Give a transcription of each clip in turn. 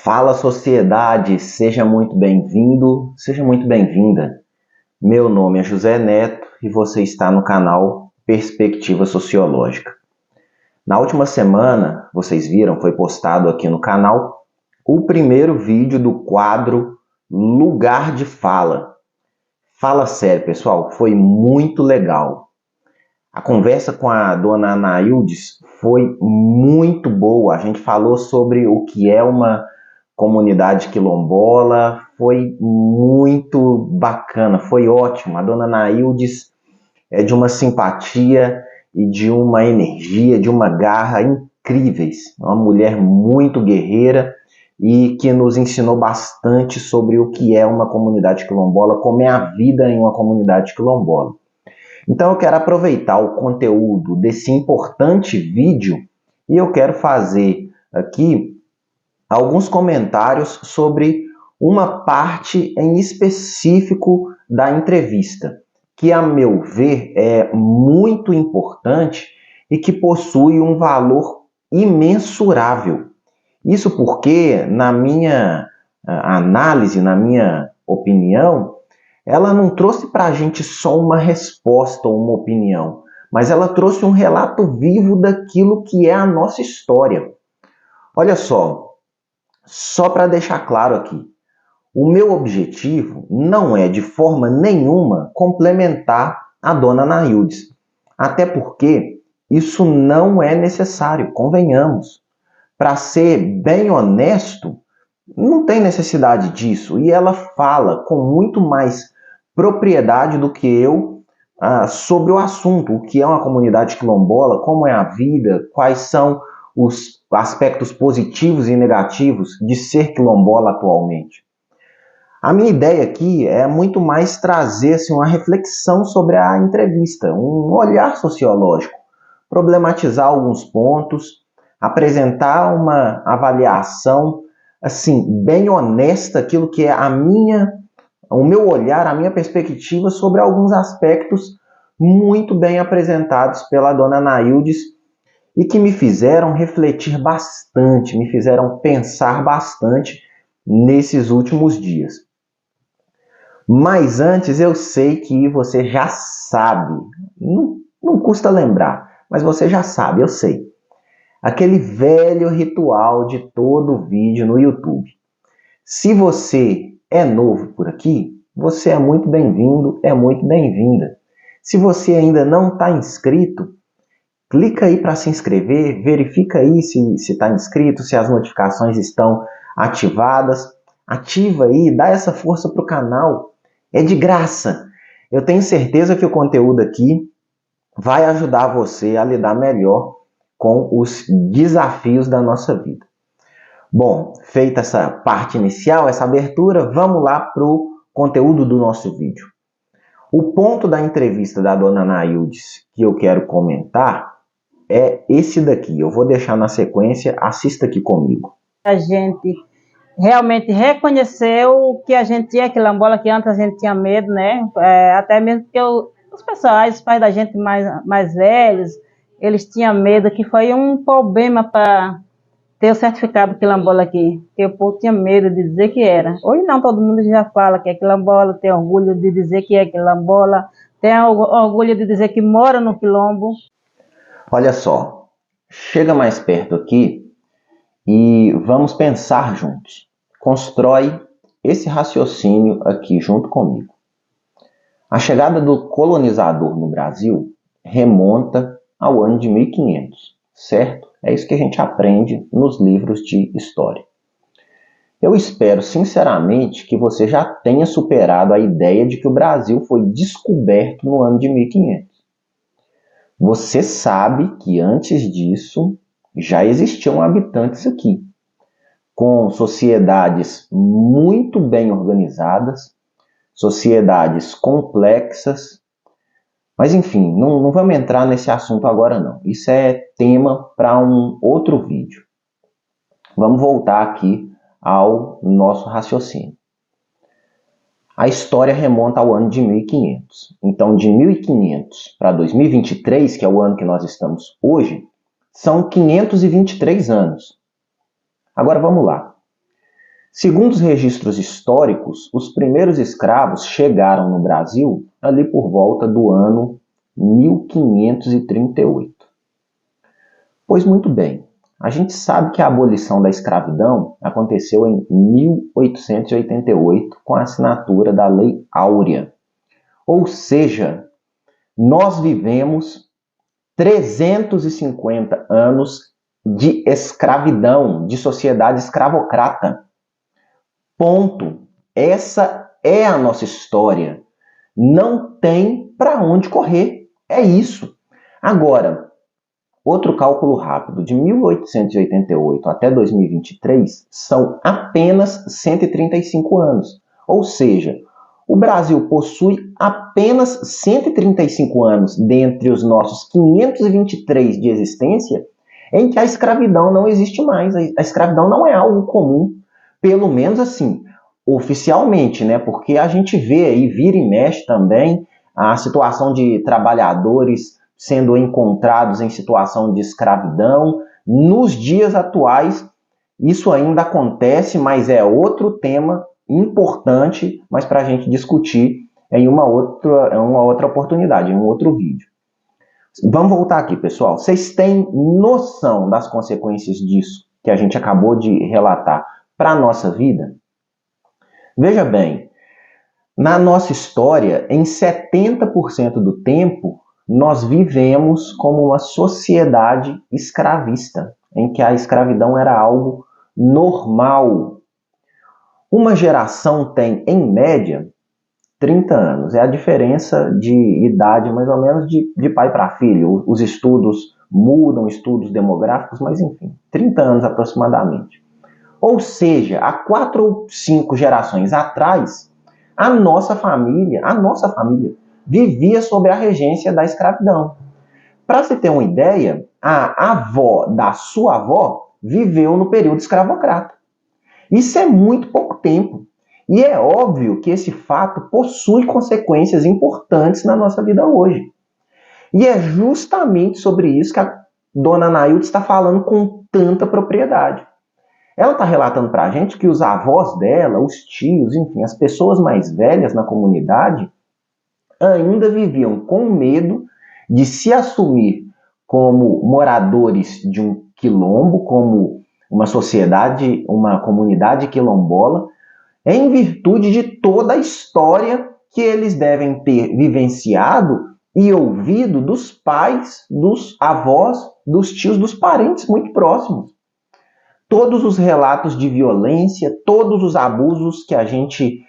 Fala, sociedade, seja muito bem-vindo, seja muito bem-vinda. Meu nome é José Neto e você está no canal Perspectiva Sociológica. Na última semana, vocês viram, foi postado aqui no canal o primeiro vídeo do quadro Lugar de Fala. Fala sério, pessoal, foi muito legal. A conversa com a dona Anaildes foi muito boa. A gente falou sobre o que é uma comunidade quilombola, foi muito bacana, foi ótimo. A dona Anaildes é de uma simpatia e de uma energia, de uma garra incríveis. Uma mulher muito guerreira e que nos ensinou bastante sobre o que é uma comunidade quilombola, como é a vida em uma comunidade quilombola. Então eu quero aproveitar o conteúdo desse importante vídeo e eu quero fazer aqui alguns comentários sobre uma parte em específico da entrevista, que, a meu ver, é muito importante e que possui um valor imensurável. Isso porque, na minha análise, na minha opinião, ela não trouxe para a gente só uma resposta ou uma opinião, mas ela trouxe um relato vivo daquilo que é a nossa história. Olha só para deixar claro aqui, o meu objetivo não é de forma nenhuma complementar a dona Anaildes, até porque isso não é necessário, convenhamos. Para ser bem honesto, não tem necessidade disso, e ela fala com muito mais propriedade do que eu sobre o assunto, o que é uma comunidade quilombola, como é a vida, quais são os aspectos positivos e negativos de ser quilombola atualmente. A minha ideia aqui é muito mais trazer assim, uma reflexão sobre a entrevista, um olhar sociológico, problematizar alguns pontos, apresentar uma avaliação assim bem honesta, aquilo que é o meu olhar, a minha perspectiva sobre alguns aspectos muito bem apresentados pela dona Anaildes e que me fizeram refletir bastante, me fizeram pensar bastante nesses últimos dias. Mas antes, eu sei que você já sabe, não custa lembrar, mas você já sabe, eu sei. Aquele velho ritual de todo vídeo no YouTube. Se você é novo por aqui, você é muito bem-vindo, é muito bem-vinda. Se você ainda não está inscrito, clica aí para se inscrever, verifica aí se está inscrito, se as notificações estão ativadas. Ativa aí, dá essa força para o canal. É de graça. Eu tenho certeza que o conteúdo aqui vai ajudar você a lidar melhor com os desafios da nossa vida. Bom, feita essa parte inicial, essa abertura, vamos lá para o conteúdo do nosso vídeo. O ponto da entrevista da dona Anaildes que eu quero comentar é esse daqui. Eu vou deixar na sequência, assista aqui comigo. A gente realmente reconheceu que a gente é quilombola, que antes a gente tinha medo, né? Até mesmo porque os pais da gente mais velhos, eles tinham medo, que foi um problema para ter o certificado quilombola aqui, porque o povo tinha medo de dizer que era. Hoje não, todo mundo já fala que é quilombola, tem orgulho de dizer que é quilombola, tem orgulho de dizer que mora no quilombo. Olha só, chega mais perto aqui e vamos pensar juntos. Constrói esse raciocínio aqui junto comigo. A chegada do colonizador no Brasil remonta ao ano de 1500, certo? É isso que a gente aprende nos livros de história. Eu espero sinceramente que você já tenha superado a ideia de que o Brasil foi descoberto no ano de 1500. Você sabe que antes disso já existiam habitantes aqui, com sociedades muito bem organizadas, sociedades complexas, mas enfim, não vamos entrar nesse assunto agora não. Isso é tema para um outro vídeo. Vamos voltar aqui ao nosso raciocínio. A história remonta ao ano de 1500. Então, de 1500 para 2023, que é o ano que nós estamos hoje, são 523 anos. Agora vamos lá. Segundo os registros históricos, os primeiros escravos chegaram no Brasil ali por volta do ano 1538. Pois muito bem, a gente sabe que a abolição da escravidão aconteceu em 1888 com a assinatura da Lei Áurea. Ou seja, nós vivemos 350 anos de escravidão, de sociedade escravocrata. Ponto. Essa é a nossa história. Não tem para onde correr. É isso. Agora, outro cálculo rápido. De 1888 até 2023 são apenas 135 anos. Ou seja, o Brasil possui apenas 135 anos dentre os nossos 523 de existência em que a escravidão não existe mais. A escravidão não é algo comum. Pelo menos assim, oficialmente, né? Porque a gente vê aí, vira e mexe também, a situação de trabalhadores sendo encontrados em situação de escravidão. Nos dias atuais, isso ainda acontece, mas é outro tema importante, mas para a gente discutir em uma outra oportunidade, em um outro vídeo. Vamos voltar aqui, pessoal. Vocês têm noção das consequências disso que a gente acabou de relatar para a nossa vida? Veja bem, na nossa história, em 70% do tempo, nós vivemos como uma sociedade escravista, em que a escravidão era algo normal. Uma geração tem, em média, 30 anos. É a diferença de idade, mais ou menos, de pai para filho. Os estudos mudam, estudos demográficos, mas enfim, 30 anos aproximadamente. Ou seja, há 4 ou 5 gerações atrás, a nossa família vivia sob a regência da escravidão. Para você ter uma ideia, a avó da sua avó viveu no período escravocrata. Isso é muito pouco tempo. E é óbvio que esse fato possui consequências importantes na nossa vida hoje. E é justamente sobre isso que a dona Anailde está falando com tanta propriedade. Ela está relatando para a gente que os avós dela, os tios, enfim, as pessoas mais velhas na comunidade ainda viviam com medo de se assumir como moradores de um quilombo, como uma sociedade, uma comunidade quilombola, em virtude de toda a história que eles devem ter vivenciado e ouvido dos pais, dos avós, dos tios, dos parentes muito próximos. Todos os relatos de violência, todos os abusos que a gente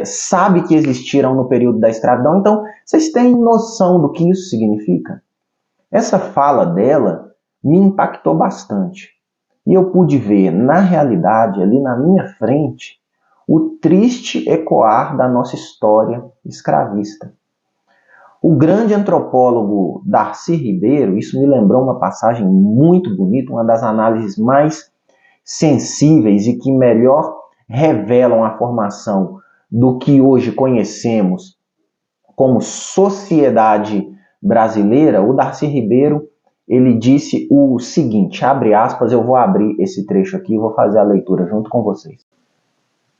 sabe que existiram no período da escravidão. Então, vocês têm noção do que isso significa? Essa fala dela me impactou bastante. E eu pude ver, na realidade, ali na minha frente, o triste ecoar da nossa história escravista. O grande antropólogo Darcy Ribeiro, isso me lembrou uma passagem muito bonita, uma das análises mais sensíveis e que melhor revelam a formação do que hoje conhecemos como sociedade brasileira. O Darcy Ribeiro, ele disse o seguinte, abre aspas, eu vou abrir esse trecho aqui e vou fazer a leitura junto com vocês.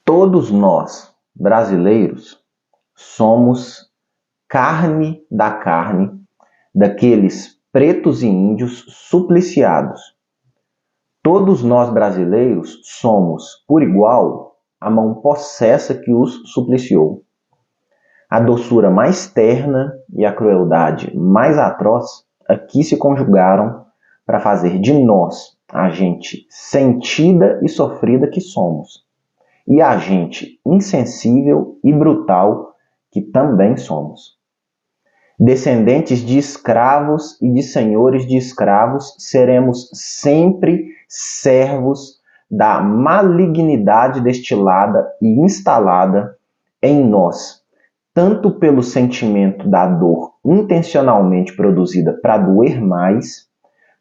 Todos nós, brasileiros, somos carne daqueles pretos e índios supliciados. Todos nós brasileiros somos, por igual, a mão possessa que os supliciou. A doçura mais terna e a crueldade mais atroz aqui se conjugaram para fazer de nós a gente sentida e sofrida que somos, e a gente insensível e brutal que também somos. Descendentes de escravos e de senhores de escravos, seremos sempre servos da malignidade destilada e instalada em nós, tanto pelo sentimento da dor intencionalmente produzida para doer mais,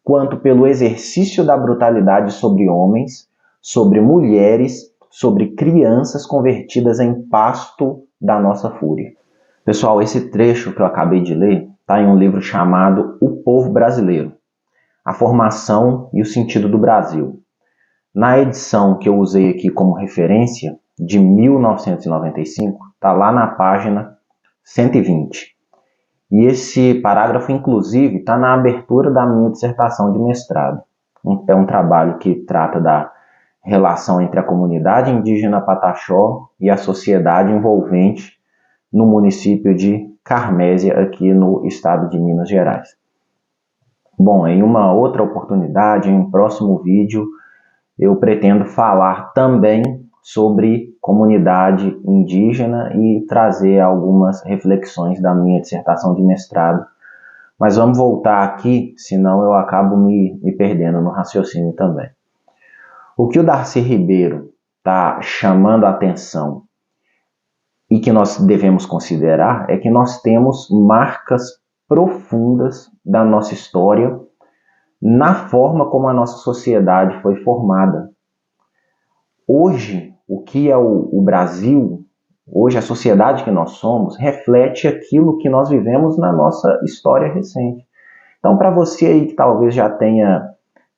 quanto pelo exercício da brutalidade sobre homens, sobre mulheres, sobre crianças convertidas em pasto da nossa fúria. Pessoal, esse trecho que eu acabei de ler está em um livro chamado O Povo Brasileiro, a formação e o sentido do Brasil. na edição que eu usei aqui como referência, de 1995, está lá na página 120. E esse parágrafo, inclusive, está na abertura da minha dissertação de mestrado. É um trabalho que trata da relação entre a comunidade indígena Pataxó e a sociedade envolvente no município de Carmésia, aqui no estado de Minas Gerais. Bom, em uma outra oportunidade, em um próximo vídeo, eu pretendo falar também sobre comunidade indígena e trazer algumas reflexões da minha dissertação de mestrado. Mas vamos voltar aqui, senão eu acabo me perdendo no raciocínio também. O que o Darcy Ribeiro está chamando a atenção e que nós devemos considerar é que nós temos marcas profundas da nossa história na forma como a nossa sociedade foi formada. Hoje, o que é o Brasil, hoje a sociedade que nós somos, reflete aquilo que nós vivemos na nossa história recente. Então, para você aí que talvez já tenha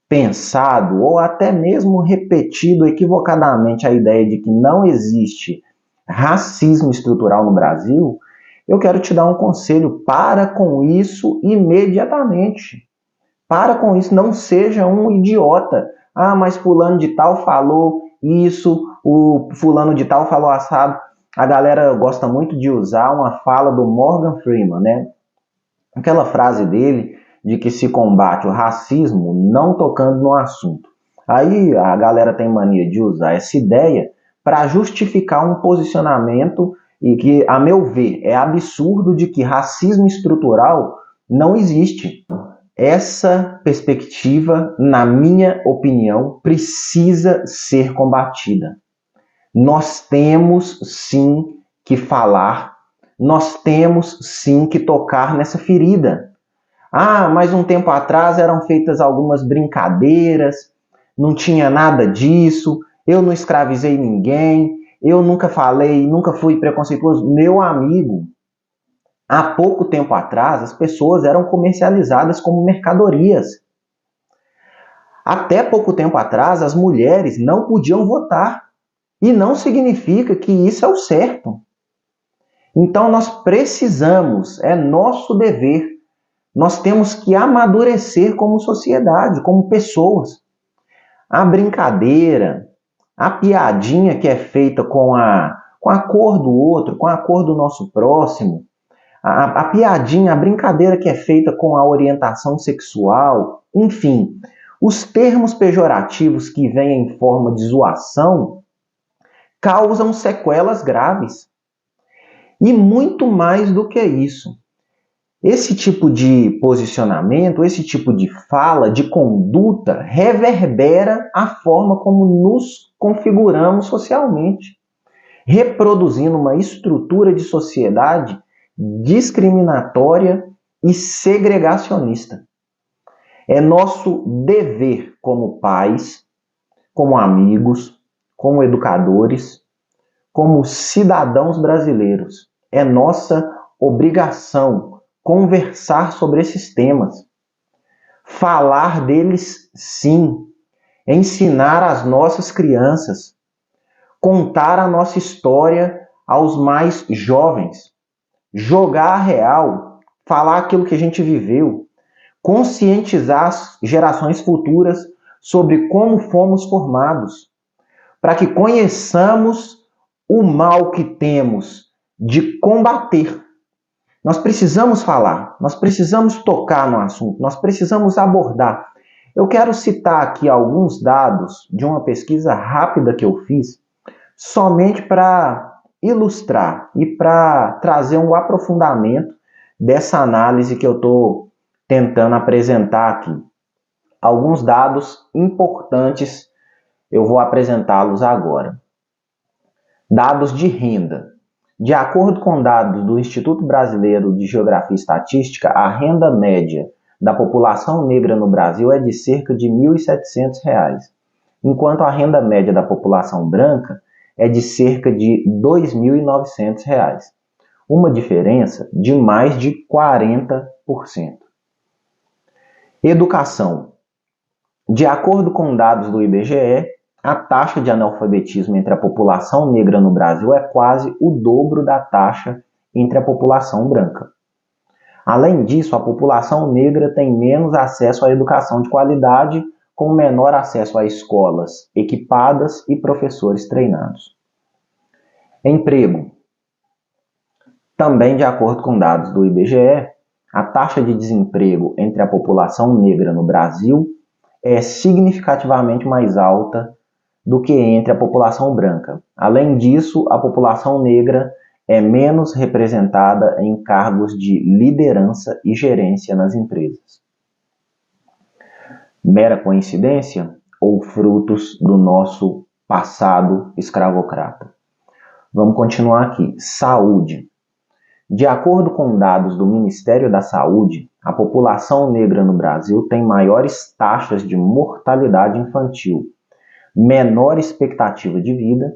pensado ou até mesmo repetido equivocadamente a ideia de que não existe racismo estrutural no Brasil, eu quero te dar um conselho: para com isso imediatamente. Para com isso, não seja um idiota. Ah, mas fulano de tal falou isso, o fulano de tal falou assado. A galera gosta muito de usar uma fala do Morgan Freeman, né? Aquela frase dele de que se combate o racismo não tocando no assunto. Aí a galera tem mania de usar essa ideia para justificar um posicionamento e que, a meu ver, é absurdo, de que racismo estrutural não existe. Essa perspectiva, na minha opinião, precisa ser combatida. Nós temos sim que falar, nós temos sim que tocar nessa ferida. Ah, mas um tempo atrás eram feitas algumas brincadeiras, não tinha nada disso, eu não escravizei ninguém, eu nunca falei, nunca fui preconceituoso. Meu amigo, há pouco tempo atrás, as pessoas eram comercializadas como mercadorias. Até pouco tempo atrás, as mulheres não podiam votar. E não significa que isso é o certo. Então, nós precisamos, é nosso dever, nós temos que amadurecer como sociedade, como pessoas. A brincadeira, a piadinha que é feita com a cor do outro, com a cor do nosso próximo, a piadinha, a brincadeira que é feita com a orientação sexual, enfim, os termos pejorativos que vêm em forma de zoação causam sequelas graves. E muito mais do que isso. Esse tipo de posicionamento, esse tipo de fala, de conduta, reverbera a forma como nos configuramos socialmente, reproduzindo uma estrutura de sociedade discriminatória e segregacionista. É nosso dever como pais, como amigos, como educadores, como cidadãos brasileiros. É nossa obrigação conversar sobre esses temas, falar deles sim, ensinar às nossas crianças, contar a nossa história aos mais jovens, jogar a real, falar aquilo que a gente viveu, conscientizar as gerações futuras sobre como fomos formados, para que conheçamos o mal que temos de combater. Nós precisamos falar, nós precisamos tocar no assunto, nós precisamos abordar. Eu quero citar aqui alguns dados de uma pesquisa rápida que eu fiz, somente para ilustrar e para trazer um aprofundamento dessa análise que eu estou tentando apresentar aqui. Alguns dados importantes eu vou apresentá-los agora. Dados de renda. De acordo com dados do Instituto Brasileiro de Geografia e Estatística, a renda média da população negra no Brasil é de cerca de R$ 1.700, enquanto a renda média da população branca é de cerca de R$ 2.900, uma diferença de mais de 40%. Educação. De acordo com dados do IBGE, a taxa de analfabetismo entre a população negra no Brasil é quase o dobro da taxa entre a população branca. Além disso, a população negra tem menos acesso à educação de qualidade, com menor acesso a escolas equipadas e professores treinados. Emprego. Também, de acordo com dados do IBGE, a taxa de desemprego entre a população negra no Brasil é significativamente mais alta do que entre a população branca. Além disso, a população negra é menos representada em cargos de liderança e gerência nas empresas. Mera coincidência ou frutos do nosso passado escravocrata? Vamos continuar aqui. Saúde. De acordo com dados do Ministério da Saúde, a população negra no Brasil tem maiores taxas de mortalidade infantil, menor expectativa de vida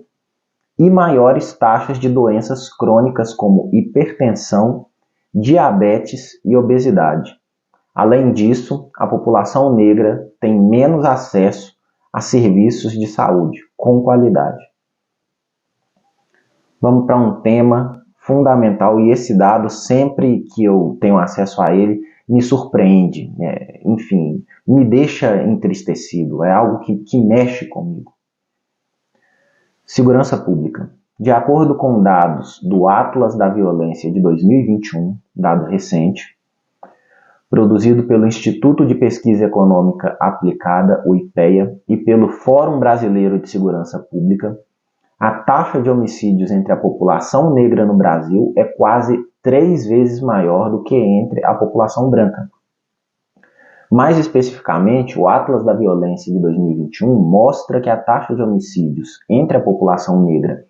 e maiores taxas de doenças crônicas como hipertensão, diabetes e obesidade. Além disso, a população negra tem menos acesso a serviços de saúde com qualidade. Vamos para um tema fundamental, e esse dado, sempre que eu tenho acesso a ele, me surpreende, enfim, me deixa entristecido, é algo que mexe comigo. Segurança Pública. De acordo com dados do Atlas da Violência de 2021, dado recente, produzido pelo Instituto de Pesquisa Econômica Aplicada, o IPEA, e pelo Fórum Brasileiro de Segurança Pública, a taxa de homicídios entre a população negra no Brasil é quase 3 vezes maior do que entre a população branca. Mais especificamente, o Atlas da Violência de 2021 mostra que a taxa de homicídios entre a população negra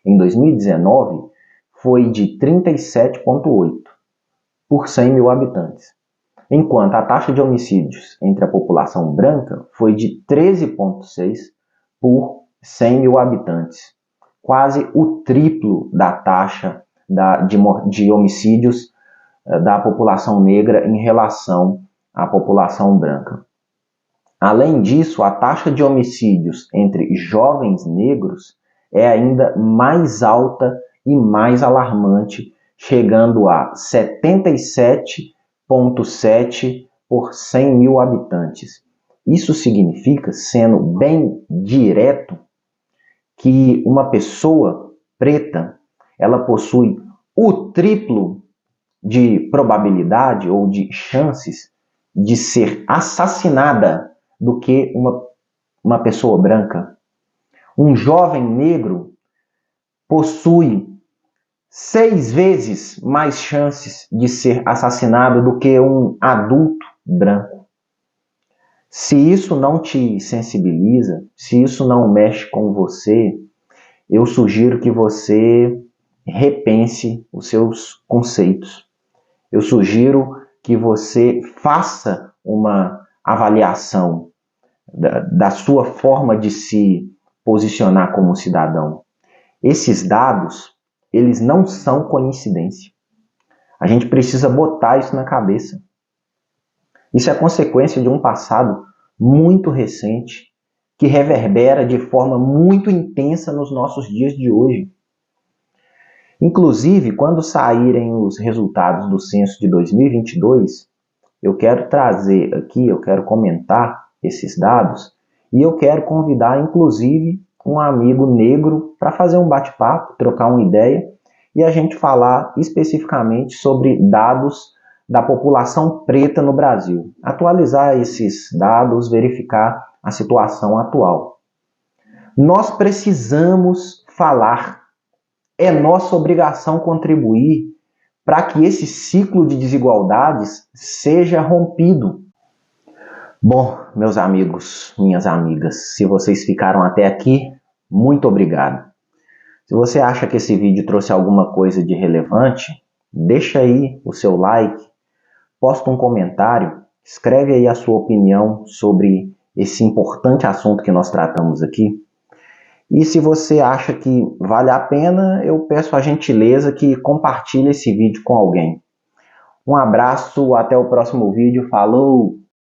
em 2019 foi de 37,8 por 100 mil habitantes, enquanto a taxa de homicídios entre a população branca foi de 13,6 por 100 mil habitantes, quase o triplo da taxa de homicídios da população negra em relação à população branca. Além disso, a taxa de homicídios entre jovens negros é ainda mais alta e mais alarmante, chegando a 77,7 por 100 mil habitantes. Isso significa, sendo bem direto, que uma pessoa preta, ela possui o triplo de probabilidade ou de chances de ser assassinada do que uma pessoa branca. Um jovem negro possui 6 vezes mais chances de ser assassinado do que um adulto branco. Se isso não te sensibiliza, se isso não mexe com você, eu sugiro que você repense os seus conceitos. Eu sugiro que você faça uma avaliação da sua forma de se posicionar como cidadão. Esses dados, eles não são coincidência. A gente precisa botar isso na cabeça. Isso é consequência de um passado muito recente que reverbera de forma muito intensa nos nossos dias de hoje. Inclusive, quando saírem os resultados do censo de 2022, eu quero trazer aqui, eu quero comentar esses dados e eu quero convidar, inclusive, um amigo negro para fazer um bate-papo, trocar uma ideia e a gente falar especificamente sobre dados da população preta no Brasil. Atualizar esses dados, verificar a situação atual. Nós precisamos falar. É nossa obrigação contribuir para que esse ciclo de desigualdades seja rompido. Bom, meus amigos, minhas amigas, se vocês ficaram até aqui, muito obrigado. Se você acha que esse vídeo trouxe alguma coisa de relevante, deixa aí o seu like, posta um comentário, escreve aí a sua opinião sobre esse importante assunto que nós tratamos aqui. E se você acha que vale a pena, eu peço a gentileza que compartilhe esse vídeo com alguém. Um abraço, até o próximo vídeo, falou!